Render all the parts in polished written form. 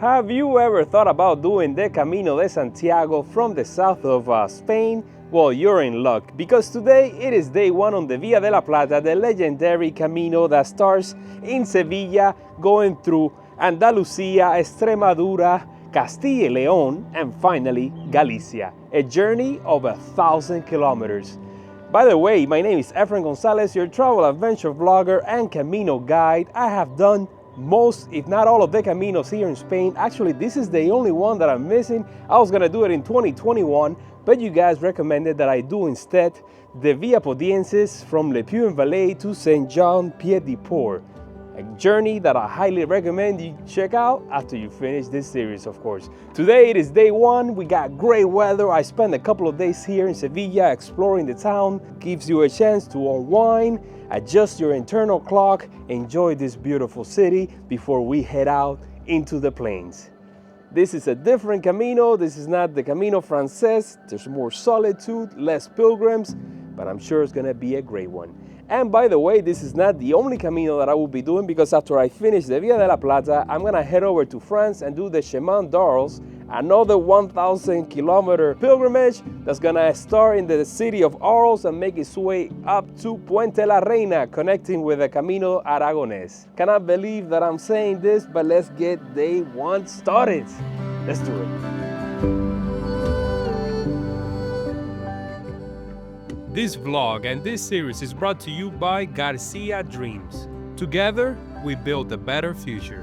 Have you ever thought about doing the Camino de Santiago from the south of Spain? Well, you're in luck, because today it is day one on the Via de la Plata, the legendary Camino that starts in Sevilla, going through Andalucia, Extremadura, Castilla y León, and finally Galicia. A journey of 1,000 kilometers. By the way, my name is Efren Gonzalez, your travel adventure vlogger and Camino guide. I have done most, if not all, of the Caminos here in Spain. Actually, this is the only one that I'm missing. I was gonna do it in 2021, but you guys recommended that I do instead the Via Podienses from Le Puy-en-Velay to Saint Jean-Pied-de-Port. A journey that I highly recommend you check out after you finish this series, of course. Today it is day one. We got great weather. I spent a couple of days here in Sevilla exploring the town. Gives you a chance to unwind, adjust your internal clock, enjoy this beautiful city before we head out into the plains. This is a different Camino. This is not the Camino Frances. There's more solitude, less pilgrims, but I'm sure it's gonna be a great one. And by the way, this is not the only Camino that I will be doing, because after I finish the Via de la Plata, I'm gonna head over to France and do the Chemin d'Arles, another 1,000 kilometer pilgrimage that's gonna start in the city of Arles and make its way up to Puente la Reina, connecting with the Camino Aragonés. Cannot believe that I'm saying this, but let's get day one started. Let's do it. This vlog and this series is brought to you by Garcia Dreams. Together, we build a better future.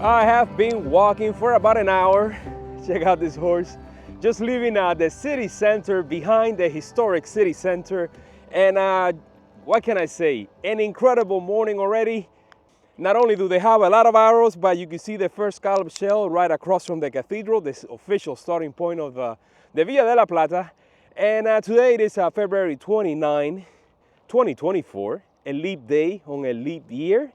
I have been walking for about an hour. Check out this horse. Just leaving the city center, behind the historic city center. And what can I say? An incredible morning already. Not only do they have a lot of arrows, but you can see the first scallop shell right across from the cathedral, this official starting point of the Via de la Plata. And today it is February 29, 2024, a leap day on a leap year.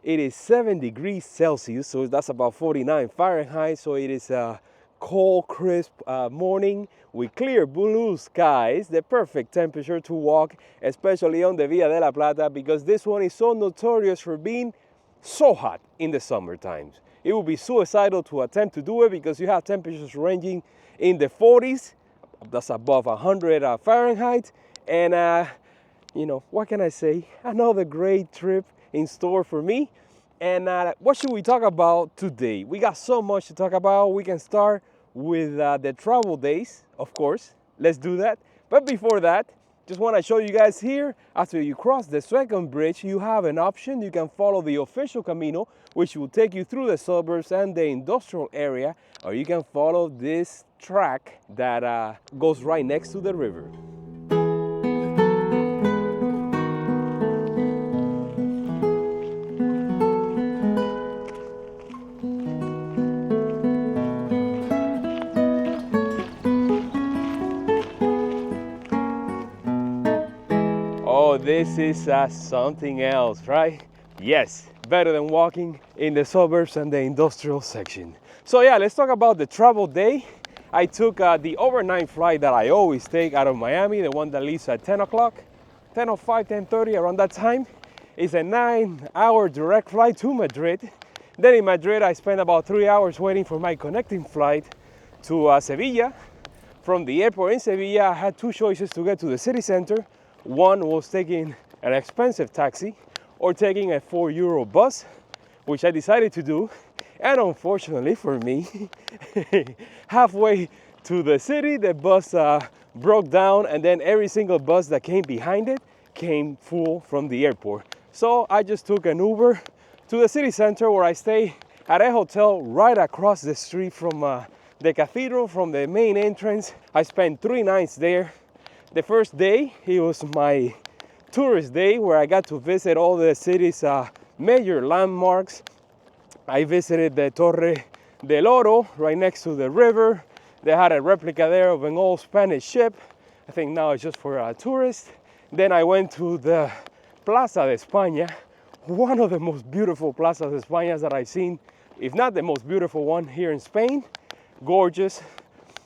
It is 7 degrees Celsius, so that's about 49 Fahrenheit. So it is a cold, crisp morning with clear blue skies, the perfect temperature to walk, especially on the Via de la Plata, because this one is so notorious for being so hot in the summer times. It would be suicidal to attempt to do it, because you have temperatures ranging in the 40s, that's above 100 Fahrenheit, and you know, what can I say? Another great trip in store for me. And what should we talk about today? We got so much to talk about. We can start with the travel days, of course. Let's do that. But before that, just want to show you guys here, after you cross the second bridge, you have an option. You can follow the official Camino, which will take you through the suburbs and the industrial area, or you can follow this track that goes right next to the river. Oh, this is something else, right? Yes, better than walking in the suburbs and the industrial section. So yeah, let's talk about the travel day. I took the overnight flight that I always take out of Miami, the one that leaves at 10 o'clock, 10:05, 10:30, around that time. It's a 9-hour direct flight to Madrid. Then in Madrid, I spent about 3 hours waiting for my connecting flight to Sevilla. From the airport in Sevilla, I had two choices to get to the city center. One was taking an expensive taxi or taking a €4 bus, which I decided to do. And unfortunately for me, halfway to the city, the bus broke down, and then every single bus that came behind it came full from the airport. So I just took an Uber to the city center, where I stay at a hotel right across the street from the cathedral, from the main entrance. I spent 3 nights there. The first day, it was my tourist day, where I got to visit all the city's major landmarks. I visited the Torre del Oro, right next to the river. They had a replica there of an old Spanish ship. I think now it's just for tourists. Then I went to the Plaza de España, one of the most beautiful plazas de España that I've seen, if not the most beautiful one here in Spain. gorgeous.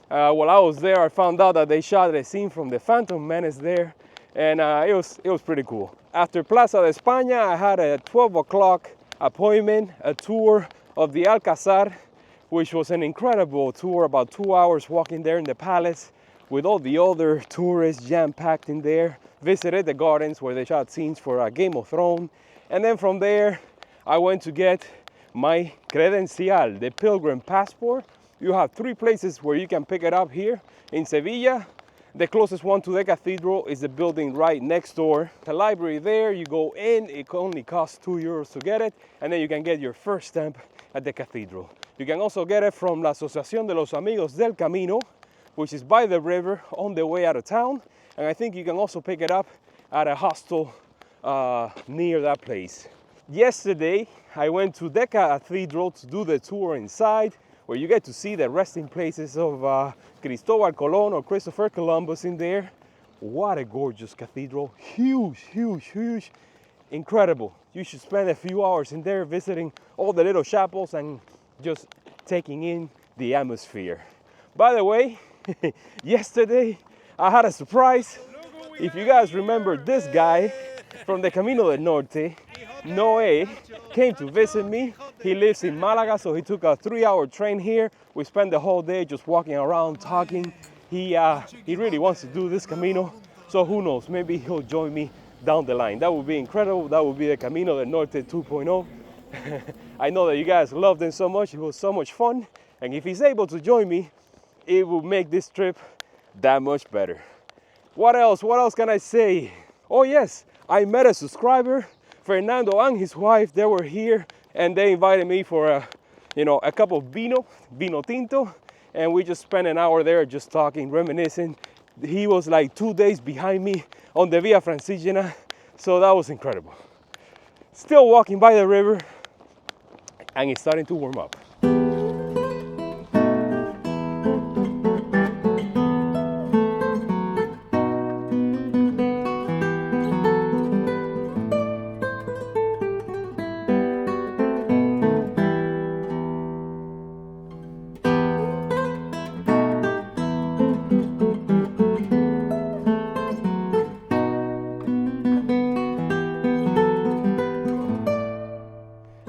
While I was there, I found out that they shot a scene from The Phantom Menace there, and it was pretty cool. After Plaza de España, I had a 12 o'clock appointment, a tour of the Alcázar, which was an incredible tour, about 2 hours walking there in the palace with all the other tourists jam-packed in there. Visited the gardens where they shot scenes for Game of Thrones, and then from there I went to get my credencial, the Pilgrim passport. You have 3 places where you can pick it up here in Sevilla. The closest one to the cathedral is the building right next door. The library there, you go in, it only costs €2 to get it, and then you can get your first stamp at the cathedral. You can also get it from la Asociación de los Amigos del Camino, which is by the river on the way out of town. And I think you can also pick it up at a hostel near that place. Yesterday, I went to the cathedral to do the tour inside, where you get to see the resting places of Cristobal Colón or Christopher Columbus in there. What a gorgeous cathedral. Huge, huge, huge. Incredible. You should spend a few hours in there visiting all the little chapels and just taking in the atmosphere. By the way, yesterday I had a surprise. If you guys remember this guy from the Camino del Norte, Noé, came to visit me. He lives in Malaga, so he took a 3-hour train here. We spent the whole day just walking around, talking. He really wants to do this Camino, so who knows, maybe he'll join me down the line. That would be incredible. That would be the Camino del Norte 2.0. I know that you guys loved him so much. It was so much fun, and if he's able to join me, it will make this trip that much better. What else can I say? Oh yes, I met a subscriber, Fernando and his wife. They were here and they invited me for a cup of vino tinto, and we just spent an hour there just talking, reminiscing. He was like 2 days behind me on the Via Francigena, so that was incredible. Still walking by the river, and it's starting to warm up.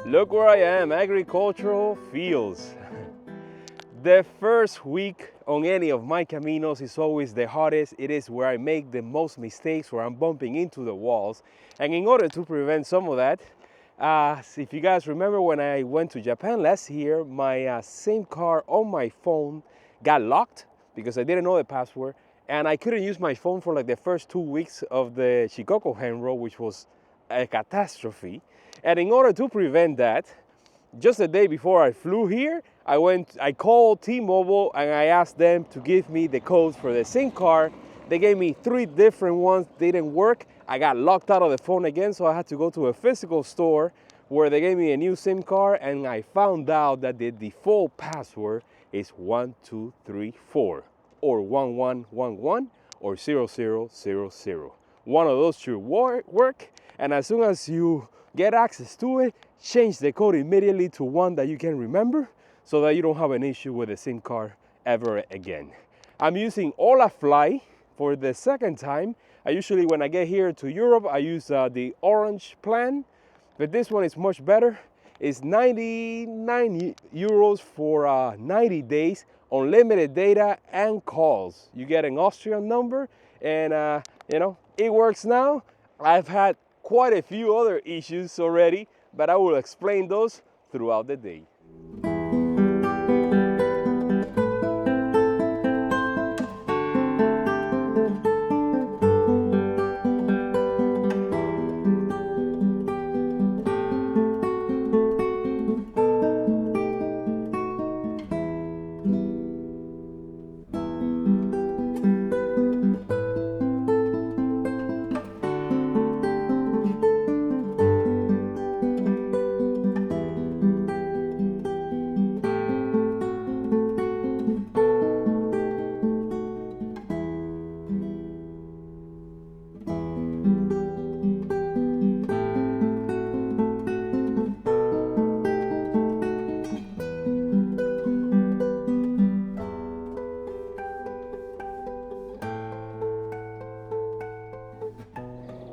Look where I am, agricultural fields. The first week on any of my Caminos is always the hardest. It is where I make the most mistakes, where I'm bumping into the walls. And in order to prevent some of that, if you guys remember when I went to Japan last year, my SIM card on my phone got locked because I didn't know the password. And I couldn't use my phone for like the first 2 weeks of the Shikoku Henro, which was a catastrophe. And in order to prevent that, just the day before I flew here, I called T-Mobile and I asked them to give me the codes for the SIM card. They gave me 3 different ones, they didn't work. I got locked out of the phone again, so I had to go to a physical store where they gave me a new SIM card, and I found out that the default password is 1234 or 1111 or 0000. One of those should work, and as soon as you get access to it, change the code immediately to one that you can remember so that you don't have an issue with the SIM card ever again. I'm using Olafly for the second time. I usually, when I get here to Europe, I use the orange plan, but this one is much better. It's 99 euros for 90 days, unlimited data and calls. You get an Austrian number, and it works now. I've had quite a few other issues already, but I will explain those throughout the day.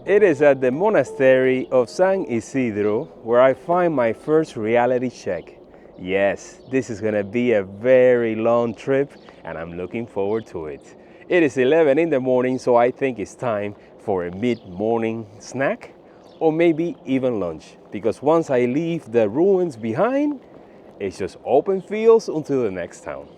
It is at the monastery of San Isidro where I find my first reality check. Yes, this is gonna be a very long trip and I'm looking forward to it. It is 11 in the morning, so I think it's time for a mid-morning snack or maybe even lunch, because once I leave the ruins behind, it's just open fields until the next town.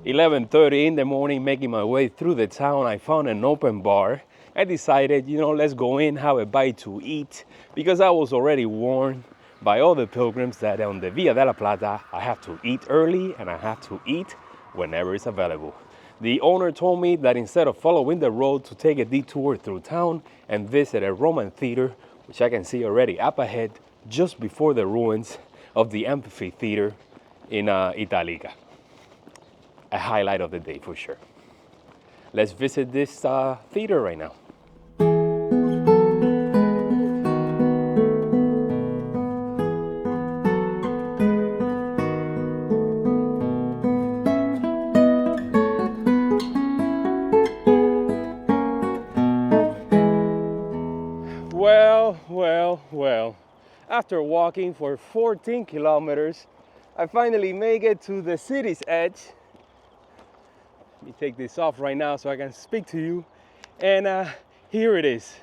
"11:30 in the morning, making my way through the town, I found an open bar. I decided, let's go in, have a bite to eat, because I was already warned by all the pilgrims that on the Via de la Plata, I have to eat early and I have to eat whenever it's available. The owner told me that instead of following the road, to take a detour through town and visit a Roman theater, which I can see already up ahead, just before the ruins of the amphitheater in Italica. A highlight of the day for sure. Let's visit this theater right now. Well. After walking for 14 kilometers, I finally make it to the city's edge. Let me take this off right now so I can speak to you. And here it is,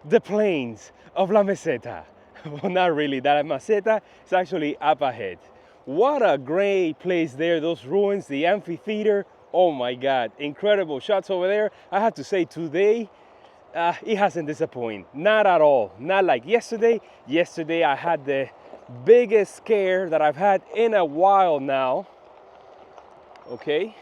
the plains of La Meseta. Well, not really, that Meseta is actually up ahead. What a great place there, those ruins, the amphitheater. Oh my God, incredible shots over there. I have to say today, it hasn't disappointed, not at all. Not like yesterday. Yesterday I had the biggest scare that I've had in a while now. Okay.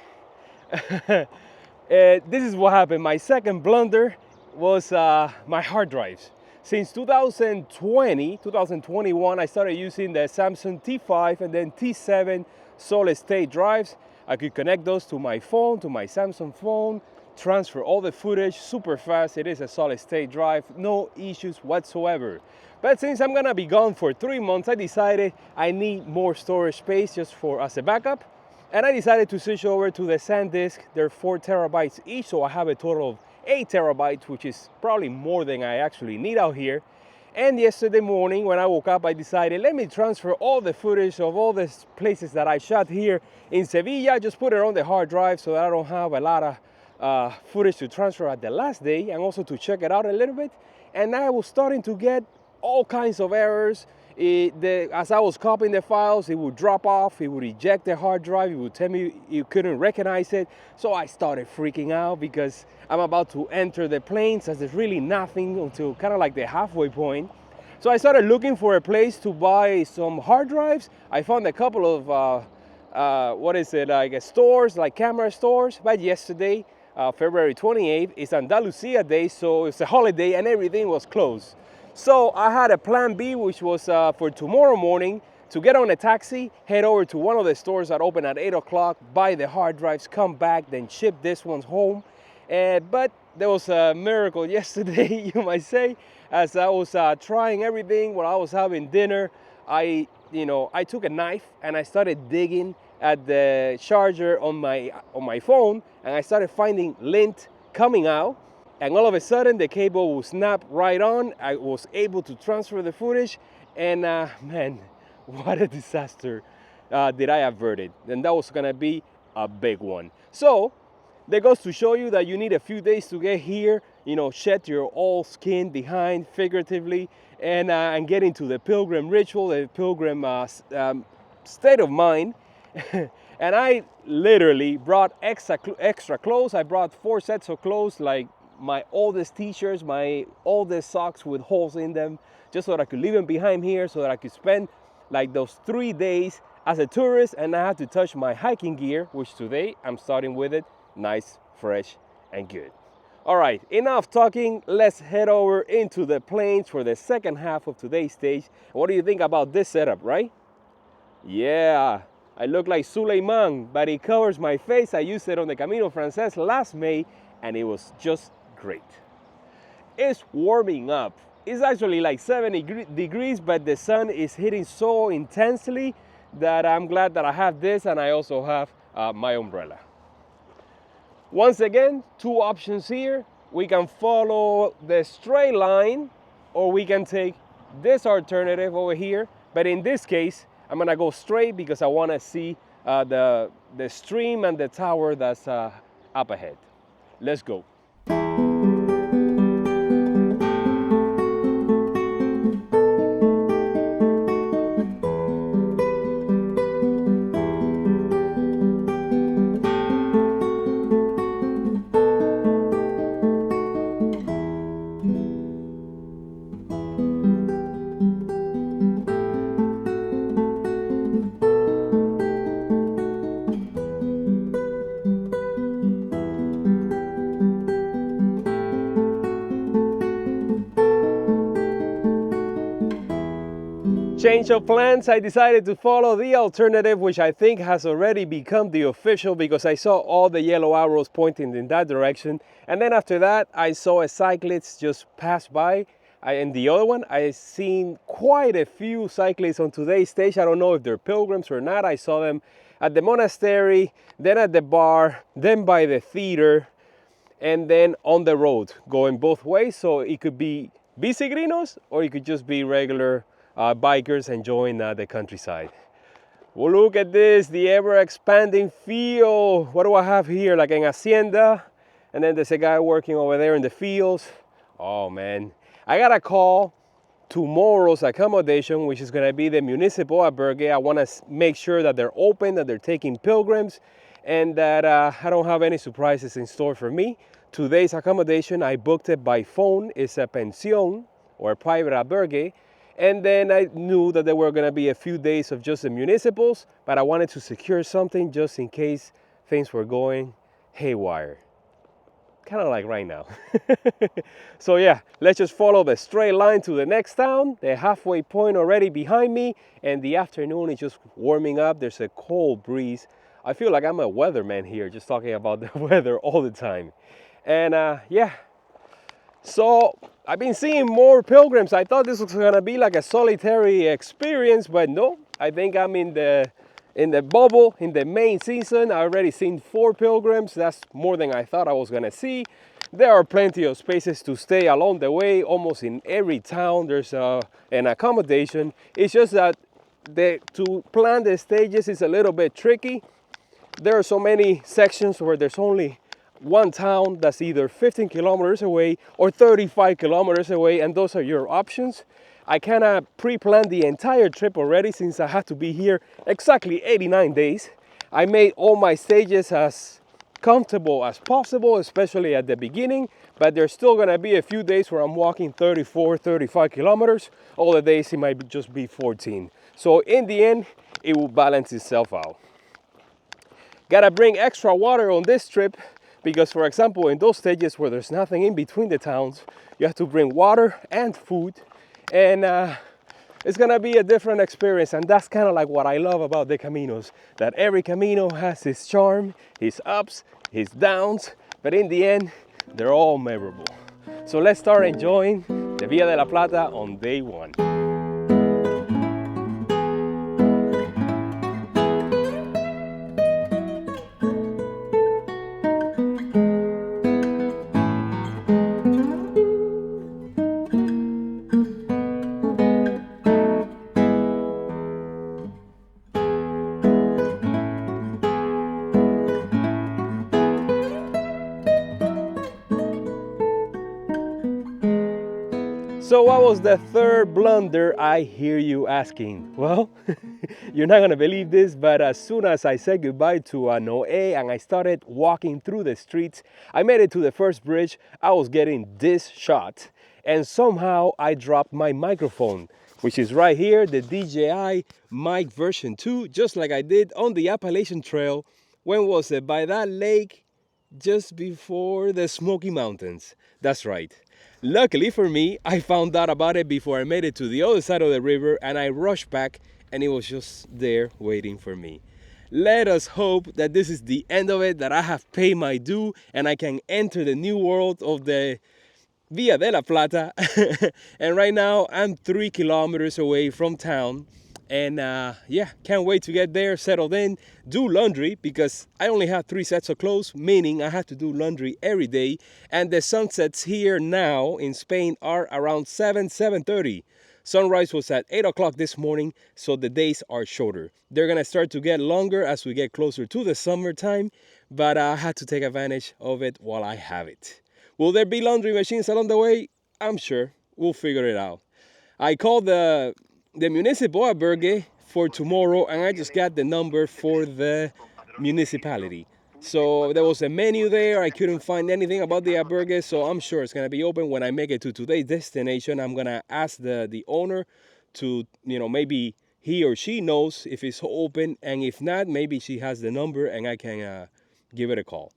This is what happened. My second blunder was my hard drives. Since 2021, I started using the Samsung T5 and then T7 solid state drives. I could connect those to my phone, to my Samsung phone, transfer all the footage super fast. It is a solid state drive, no issues whatsoever. But since I'm gonna be gone for 3 months, I decided I need more storage space just as a backup. And I decided to switch over to the SanDisk. They're 4 terabytes each, so I have a total of 8 terabytes, which is probably more than I actually need out here. And yesterday morning when I woke up, I decided, let me transfer all the footage of all the places that I shot here in Sevilla, just put it on the hard drive so that I don't have a lot of footage to transfer at the last day, and also to check it out a little bit. And I was starting to get all kinds of errors. As I was copying the files, it would drop off, it would eject the hard drive, it would tell me you couldn't recognize it. So I started freaking out because I'm about to enter the plains, as there's really nothing until kind of like the halfway point. So I started looking for a place to buy some hard drives. I found a couple of stores, like camera stores. But yesterday, February 28th, is Andalucia Day, so it's a holiday and everything was closed. So I had a plan B, which was for tomorrow morning to get on a taxi, head over to one of the stores that open at 8 o'clock, buy the hard drives, come back, then ship this ones home. But there was a miracle yesterday, you might say. As I was trying everything while I was having dinner, I took a knife and I started digging at the charger on my phone, and I started finding lint coming out. And all of a sudden, the cable will snap right on. I was able to transfer the footage, and man, what a disaster did I averted. And that was gonna be a big one. So that goes to show you that you need a few days to get here, shed your old skin behind, figuratively, and get into the pilgrim ritual, the pilgrim state of mind. And I literally brought extra clothes. I brought 4 sets of clothes, like my oldest t-shirts, my oldest socks with holes in them, just so that I could leave them behind here, so that I could spend like those 3 days as a tourist and not have to touch my hiking gear, which today I'm starting with it nice, fresh, and good. All right, enough talking. Let's head over into the plains for the second half of today's stage. What do you think about this setup, right? Yeah, I look like Suleiman, but it covers my face. I used it on the Camino Frances last May, and it was just great. It's warming up. It's actually like 70 degrees, but the sun is hitting so intensely that I'm glad that I have this, and I also have my umbrella. Once again, two options here. We can follow the straight line, or we can take this alternative over here. But in this case, I'm gonna go straight because I wanna see the stream and the tower that's up ahead. Let's go. Change of plans, I decided to follow the alternative, which I think has already become the official because I saw all the yellow arrows pointing in that direction. And then after that, I saw a cyclist just pass by. And the other one, I seen quite a few cyclists on today's stage. I don't know if they're pilgrims or not. I saw them at the monastery, then at the bar, then by the theater, and then on the road, going both ways. So it could be bicigrinos or it could just be regular bikers enjoying the countryside. Well, look at this, the ever-expanding field. What do I have here? Like an hacienda, and then there's a guy working over there in the fields. Oh man, I got a call tomorrow's accommodation, which is going to be the municipal albergue. I want to make sure that they're open, that they're taking pilgrims, and that I don't have any surprises in store for me. Today's accommodation, I booked it by phone. It's a pension or a private albergue. And then I knew that there were going to be a few days of just the municipals, but I wanted to secure something just in case things were going haywire. Kind of like right now. So yeah, let's just follow the straight line to the next town. The halfway point already behind me, and the afternoon is just warming up. There's a cold breeze. I feel like I'm a weatherman here, just talking about the weather all the time. And yeah, so I've been seeing more pilgrims. I thought this was gonna be like a solitary experience, but no, I think I'm in the bubble, in the main season. I already seen 4 pilgrims. That's more than I thought I was gonna see. There are plenty of spaces to stay along the way. Almost in every town there's an accommodation. It's just that to plan the stages is a little bit tricky. There are so many sections where there's only one town that's either 15 kilometers away or 35 kilometers away, and those are your options. I kind of pre-planned the entire trip already since I had to be here exactly 89 days. I made all my stages as comfortable as possible, especially at the beginning, but there's still gonna be a few days where I'm walking 34, 35 kilometers. All the days it might just be 14. So in the end, it will balance itself out. Gotta bring extra water on this trip because, for example, in those stages where there's nothing in between the towns, you have to bring water and food, and it's gonna be a different experience. And that's kind of like what I love about the Caminos, that every Camino has its charm, his ups, his downs, but in the end, they're all memorable. So let's start enjoying the Via de la Plata on day 1. So what was the third blunder, I hear you asking? Well, you're not gonna believe this, but as soon as I said goodbye to Noé and I started walking through the streets, I made it to the first bridge. I was getting this shot, and somehow I dropped my microphone, which is right here, the DJI mic version 2, just like I did on the Appalachian Trail. When was it? By that lake just before the Smoky Mountains. That's right. Luckily for me, I found out about it before I made it to the other side of the river, and I rushed back and it was just there waiting for me. Let us hope that this is the end of it, that I have paid my due and I can enter the new world of the Via de la Plata. And right now I'm 3 kilometers away from town. And yeah, can't wait to get there, settled in, do laundry because I only have 3 sets of clothes, meaning I have to do laundry every day. And the sunsets here now in Spain are around 7:30. Sunrise was at 8 o'clock this morning, so the days are shorter. They're gonna start to get longer as we get closer to the summertime, but I had to take advantage of it while I have it. Will there be laundry machines along the way? I'm sure. We'll figure it out. I called the municipal albergue for tomorrow, and I just got the number for the municipality. So there was a menu there. I couldn't find anything about the albergue, so I'm sure it's gonna be open when I make it to today's destination. I'm gonna ask the owner to, maybe he or she knows if it's open, and if not, maybe she has the number and I can give it a call.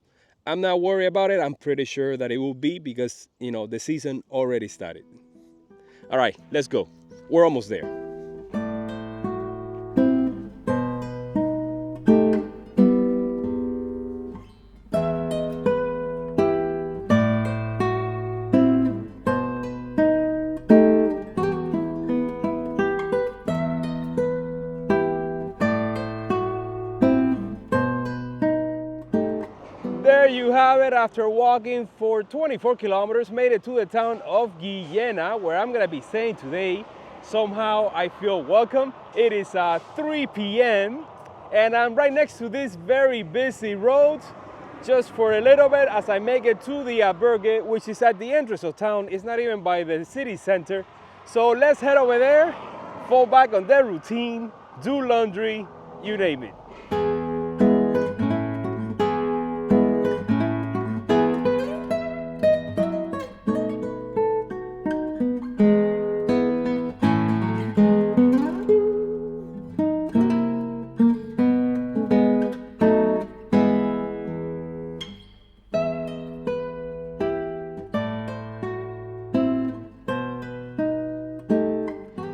I'm not worried about it. I'm pretty sure that it will be because, the season already started. All right, let's go. We're almost there. There you have it. After walking for 24 kilometers, made it to the town of Guillena, where I'm gonna be staying today. Somehow I feel welcome. It is 3 p.m. and I'm right next to this very busy road just for a little bit as I make it to the albergue, which is at the entrance of town. It's not even by the city center. So let's head over there, fall back on the routine, do laundry, you name it.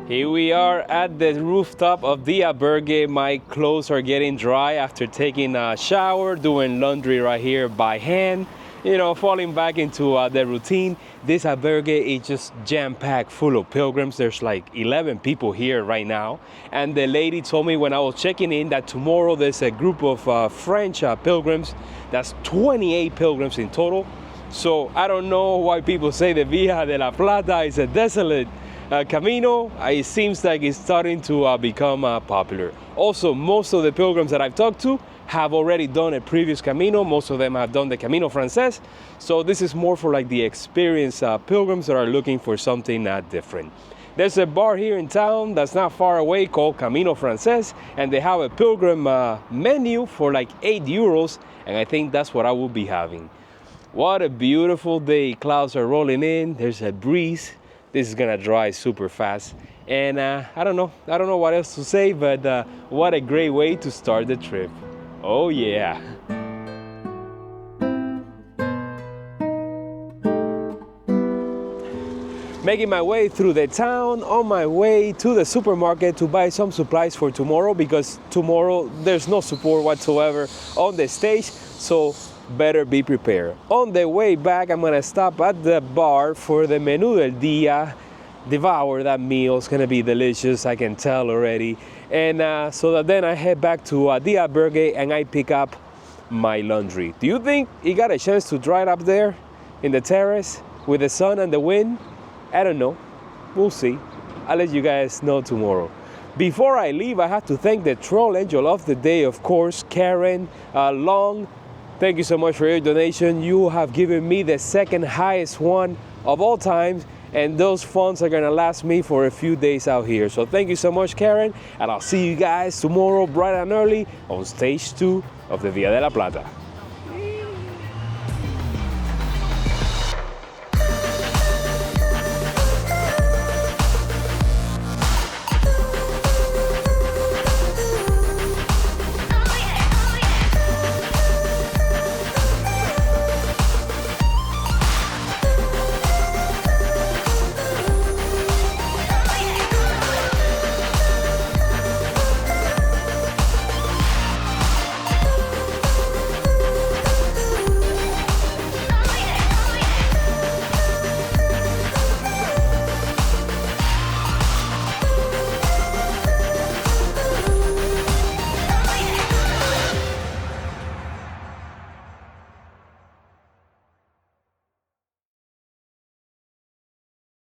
Here we are at the rooftop of the albergue. My clothes are getting dry after taking a shower, doing laundry right here by hand, falling back into the routine. This albergue is just jam-packed full of pilgrims. There's like 11 people here right now. And the lady told me when I was checking in that tomorrow there's a group of French pilgrims. That's 28 pilgrims in total. So I don't know why people say the Via de la Plata is a desolate Camino. It seems like it's starting to become popular. Also, most of the pilgrims that I've talked to have already done a previous Camino. Most of them have done the Camino Frances. So this is more for like the experienced pilgrims that are looking for something different. There's a bar here in town that's not far away called Camino Frances, and they have a pilgrim menu for like 8 euros, and I think that's what I will be having. What a beautiful day. Clouds are rolling in. There's a breeze. This is gonna dry super fast. And I don't know what else to say, but what a great way to start the trip. Oh yeah. Making my way through the town, on my way to the supermarket to buy some supplies for tomorrow, because tomorrow there's no support whatsoever on the stage, so better be prepared. On the way back, I'm gonna stop at the bar for the menú del día. Devour that meal. It's gonna be delicious, I can tell already. And so that then I head back to the albergue and I pick up my laundry. Do you think you got a chance to dry it up there in the terrace with the sun and the wind? I don't know. We'll see. I'll let you guys know tomorrow. Before I leave, I have to thank the troll angel of the day, of course, Karen Long. Thank you so much for your donation. You have given me the second highest one of all time, and those funds are gonna last me for a few days out here. So thank you so much, Karen, and I'll see you guys tomorrow bright and early on stage 2 of the Via de la Plata.